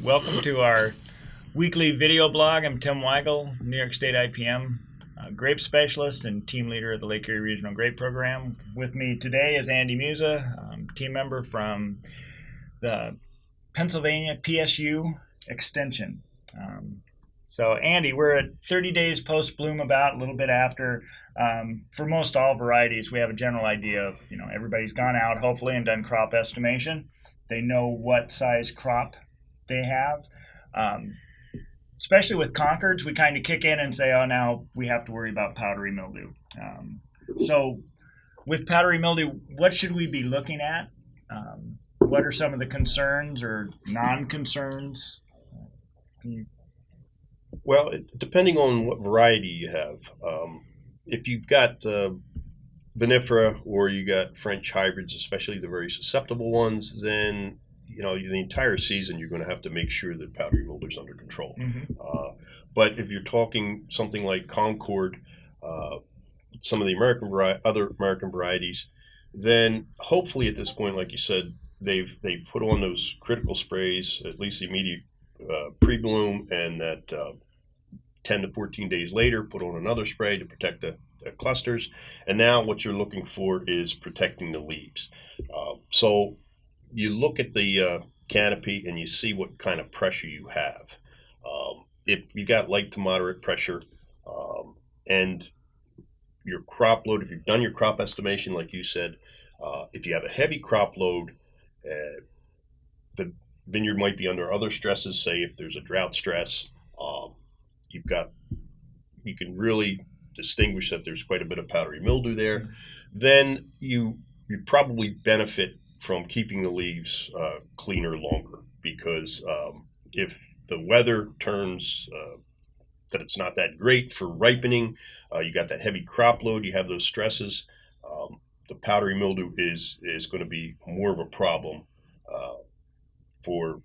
Welcome to our weekly video blog. I'm Tim Weigel, New York State IPM grape specialist and team leader of the Lake Erie Regional Grape Program. With me today is Andy Musa, team member from the Pennsylvania PSU Extension. So Andy, we're at 30 days post-bloom, about a little bit after. For most all varieties, we have a general idea of, everybody's gone out hopefully and done crop estimation. They know what size crop they have. Especially with Concords, we kind of kick in and say, oh, now we have to worry about powdery mildew. So with powdery mildew, what should we be looking at? What are some of the concerns or non-concerns? Well, depending on what variety you have, if you've got vinifera or you got French hybrids, especially the very susceptible ones, then the entire season you're going to have to make sure that powdery mildew is under control. Mm-hmm. But if you're talking something like Concord, some of the other American varieties, then hopefully at this point, like you said, they've put on those critical sprays, at least the immediate pre-bloom, and that 10 to 14 days later, put on another spray to protect the clusters. And now what you're looking for is protecting the leaves. So you look at the canopy and you see what kind of pressure you have. If you got light to moderate pressure, and your crop load, if you've done your crop estimation, like you said, if you have a heavy crop load, the vineyard might be under other stresses. Say if there's a drought stress, you can really distinguish that there's quite a bit of powdery mildew there. Then you probably benefit from keeping the leaves cleaner longer, because if the weather turns that it's not that great for ripening, you got that heavy crop load, you have those stresses, the powdery mildew is going to be more of a problem for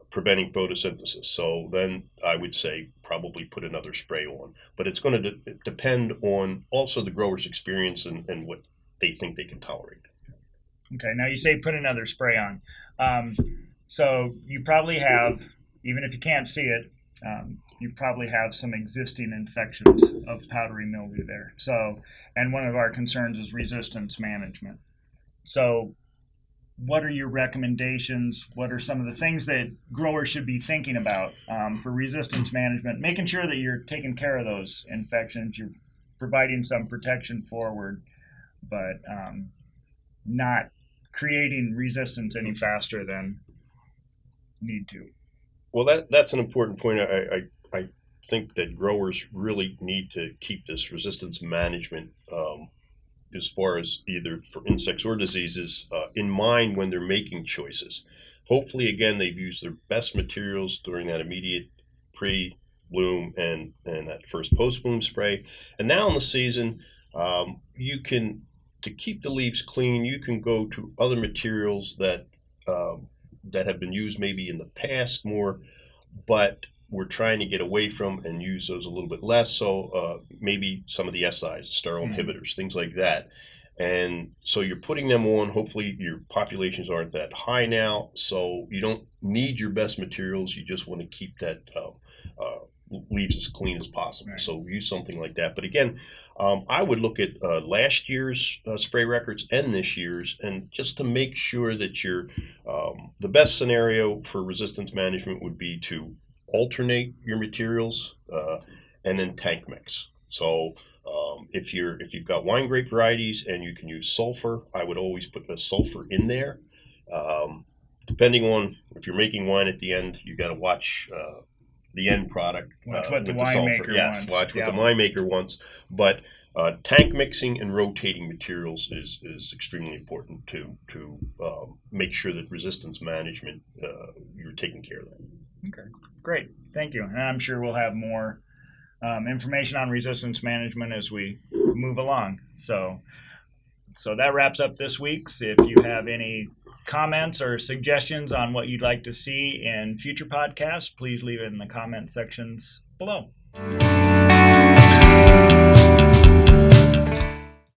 preventing photosynthesis. So then I would say probably put another spray on. But it's going to depend on also the grower's experience and what they think they can tolerate. Okay, now you say put another spray on. So you probably have, even if you can't see it, you probably have some existing infections of powdery mildew there. So, and one of our concerns is resistance management. So what are your recommendations? What are some of the things that growers should be thinking about for resistance management, making sure that you're taking care of those infections, you're providing some protection forward, but not creating resistance any faster than need to? Well, that's an important point. I think that growers really need to keep this resistance management as far as either for insects or diseases in mind when they're making choices. Hopefully, again, they've used their best materials during that immediate pre-bloom and that first post-bloom spray. And now in the season, you can, to keep the leaves clean, you can go to other materials that have been used maybe in the past more, but we're trying to get away from and use those a little bit less. So maybe some of the SIs, sterile inhibitors, things like that. And so you're putting them on. Hopefully your populations aren't that high now, so you don't need your best materials. You just want to keep that leaves as clean as possible. Right. So use something like that. But again, I would look at last year's spray records and this year's, and just to make sure that you're the best scenario for resistance management would be to alternate your materials and then tank mix. So if you've got wine grape varieties and you can use sulfur, I would always put the sulfur in there. Depending on if you're making wine at the end, you got to watch the end product. Watch what the with the sulfur. winemaker Yes, wants. watch what the winemaker wants. But tank mixing and rotating materials is extremely important to make sure that resistance management, you're taking care of that. Okay, great. Thank you. And I'm sure we'll have more information on resistance management as we move along. So that wraps up this week's. If you have any comments or suggestions on what you'd like to see in future podcasts, please leave it in the comment sections below.